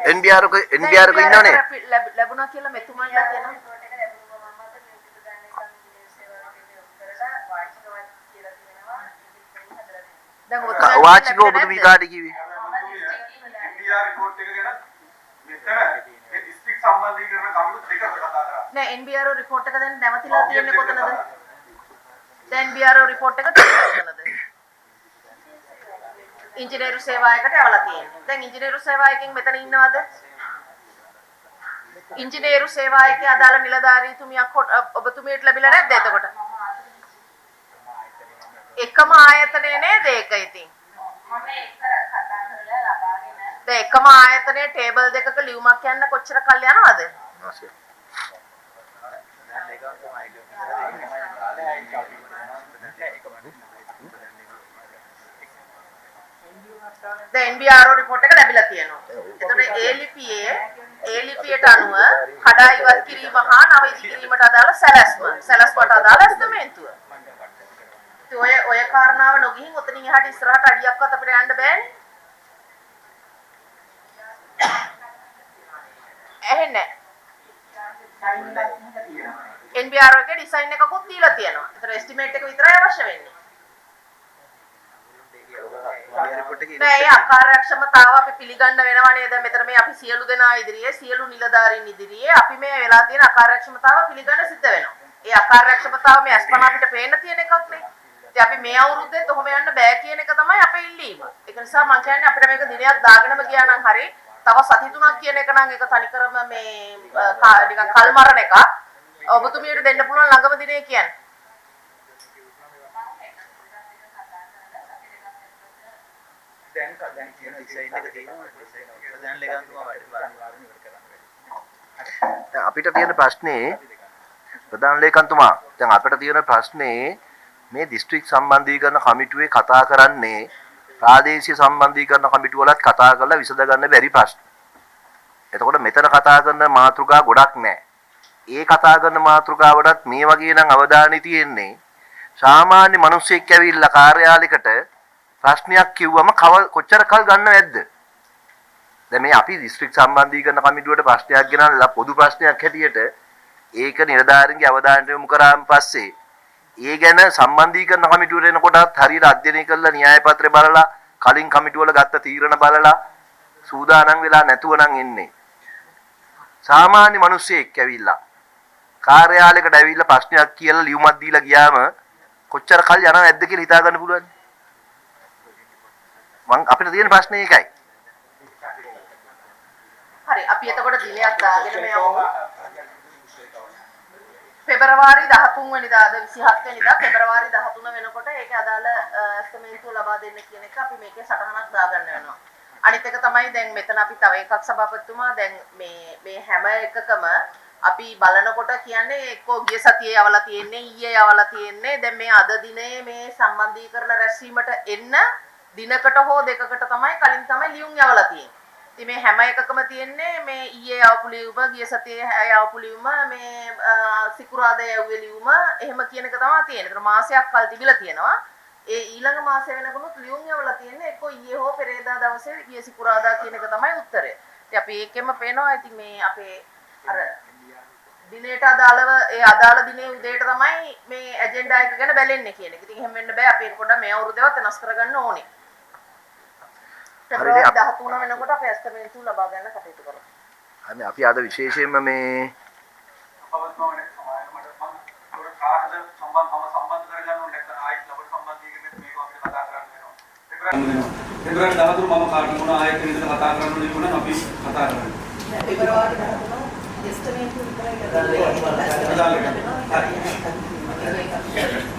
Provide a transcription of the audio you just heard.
NBR को ඉන්නවනේ ලැබුණා කියලා මෙතුමන්ලා කියනවා. දැන් වාචික ඔබතුමී කාට කිව්වේ? NBR report එක ගැන මෙතන මේ district සම්බන්ධීකරණ කමිටු දෙකකට කතා කරා. නෑ NBR report එක දැන් නැවතිලා තියෙන්නේ කොතනද? දැන් NBR report එක තියෙන්නේ කොතනද? ඉංජිනේරු සේවාවයකට යවලා තියෙන්නේ. දැන් ඉංජිනේරු සේවාවකින් මෙතන ඉන්නවද? ඉංජිනේරු සේවාවකේ අදාළ නිලධාරීතුමියක් ඔබතුමියට ලැබිලා නැද්ද එතකොට? එකම ආයතනය නේද ඒක ඉතින්? මම ඒක කතා කරලා ලබාගෙන. දැන් එකම ආයතනයේ ටේබල් දෙකක ලියුමක් යන්න කොච්චර කල් යනවද? දැන් NBR report එක ලැබිලා තියෙනවා. එතකොට ඒ ලිපියට අනුව කඩා ඉවත් කිරීම හා නව ඉදිකිරීමට අදාළ සැලැස්මට අදාළ ඇස්තමේන්තුව. ඔය කාරණාව නොගිහින් ඔතනින් එහාට ඉස්සරහට අඩියක්වත් අපිට යන්න බෑනේ. ඇහෙන්නේ NBR එකේ ඩිසයින් එකකුත් දීලා තියෙනවා. ඒතර එස්ටිමේට් එක විතරයි අවශ්‍ය වෙන්නේ. නෑ අකාර්යක්ෂමතාව අපි පිළිගන්න වෙනවා නේද? මෙතන මේ අපි සියලු දෙනා ඉදිරියේ සියලු නිලධාරීන් ඉදිරියේ අපි මේ වෙලා තියෙන අකාර්යක්ෂමතාව පිළිගන්න සිද්ධ වෙනවා. ඒ අකාර්යක්ෂමතාව මේ අස්පනා අපිට පේන්න තියෙන එකක් නේ. ඉතින් අපි මේ අවුරුද්දෙත් ඔහොම යන්න බෑ කියන එක තමයි අපේ ඉල්ලීම. ඒක නිසා මම කියන්නේ අපිට මේක දිනයක් දාගෙනම ගියා නම් හරි. තව සති 3ක් කියන එක නම් ඒක තනිකරම මේ නිකන් කල් මරණ එක. ඔබතුමියට දෙන්න පුළුවන් ළඟම දිනේ කියන්නේ. දැන් කියන ඩිසයින් එක තියෙනවා ප්‍රධාන ලේකම්තුමා දැන් අපිට තියෙන ප්‍රශ්නේ ප්‍රධාන ලේකම්තුමා දැන් අපිට තියෙන ප්‍රශ්නේ මේ දිස්ත්‍රික් සම්බන්ධීකරණ කමිටුවේ කතා කරන්නේ ප්‍රාදේශීය සම්බන්ධීකරණ කමිටුවලත් කතා කරලා විසඳ ගන්න බැරි ප්‍රශ්න. එතකොට මෙතන කතා කරන මාතෘකා ගොඩක් නැහැ. ඒ කතා කරන මාතෘකාවටත් මේ වගේ නම් අවධානය තියෙන්නේ සාමාන්‍ය මිනිස්සෙක් ඇවිල්ලා කාර්යාලයකට ප්‍රශ්නයක් කිව්වම කොච්චර කල් ගන්න නැද්ද? දැන් මේ අපි දිස්ත්‍රික් සම්බන්ධීකරණ කමිටුවට ප්‍රශ්නයක් ගෙනල්ලා පොදු ප්‍රශ්නයක් හැටියට ඒක නිලධාරීන්ගේ අවධානයට යොමු කරාන් පස්සේ ඒ ගැන සම්බන්ධීකරණ කමිටුවට එනකොටත් හරියට අධ්‍යයනය කරලා න්‍යාය පත්‍රය බලලා කලින් කමිටුවල ගත්ත තීරණ බලලා සූදානම් වෙලා නැතුව නම් එන්නේ. සාමාන්‍ය මිනිස්සෙක් ඇවිල්ලා කාර්යාලයකට ඇවිල්ලා ප්‍රශ්නයක් කියලා ලියුමක් දීලා ගියාම කොච්චර කල් යනවද නැද්ද කියලා හිතා ගන්න පුළුවන්. අපිට තියෙන ප්‍රශ්නේ ඒකයි. හරි අපි එතකොට දිනයක් දාගෙන මේ යමු. පෙබරවාරි 13 වෙනිදා 27 වෙනිදා පෙබරවාරි 13 වෙනකොට ඒකේ අදාළ ඇස්තමේන්තුව ලබා දෙන්න කියන එක අපි මේකේ සටහනක් දාගන්න වෙනවා. අනිත් එක තමයි දැන් මෙතන අපි තව එකක් සභාපතිතුමා දැන් මේ හැම එකකම අපි බලනකොට කියන්නේ එක්කෝ ගිය සතියේ යවලා තියෙන්නේ ඊයේ යවලා තියෙන්නේ දැන් මේ අද දිනේ මේ සම්බන්ධීකරණ රැස්වීමට එන්න දිනකට හෝ දෙකකට තමයි කලින් තමයි ලියුම් යවලා තියෙන්නේ. ඉතින් මේ හැම එකකම තියෙන්නේ මේ ඊයේ යවපු ලියුම ගිය සතියේ යවපු ලියුම මේ සිකුරාදා යවුවේ ලියුම එහෙම කියන එක තමයි තියෙන්නේ. ඒතර මාසයක් කල් තිබිලා තියෙනවා. ඒ ඊළඟ මාසෙ වෙනකොත් ලියුම් යවලා තියෙන්නේ එක්කෝ ඊයේ හෝ පෙරේදා දවසේ ගිය සිකුරාදා කියන එක තමයි උත්තරය. ඉතින් අපි ඒකෙම පේනවා ඉතින් මේ අපේ අර දිනේට අදාළව ඒ අදාළ දිනේ උදේට තමයි මේ ඇජෙන්ඩා එක ගැන බැලෙන්නේ කියන එක. ඉතින් එහෙම වෙන්න බෑ. අපි ඒක පොඩ්ඩක් මේ අවුරුද්දේවත් වෙනස් කරගන්න ඕනේ. පෙබරවාරි 13 වෙනකොට අපි ඇස්තමේන්තුව ලබා ගන්න කටයුතු කරමු. අනේ අපි අද විශේෂයෙන්ම මේ අපවත්මවනේ සමාජයට මම කාටද සම්බන්ධ කරගන්න ඕනේ නැත්නම් ආයෙත් ලබන සම්බන්ධීකරණෙත් මේක අපිට කතා කරන්න වෙනවා. පෙබරවාරි 13 මම කාට මොන ආයෙත් විදිහට කතා කරන්න ඕනේ කියලා අපි කතා කරනවා. පෙබරවාරි 13 ඇස්තමේන්තුව විතරයි ලබා දෙන්නේ. හරි.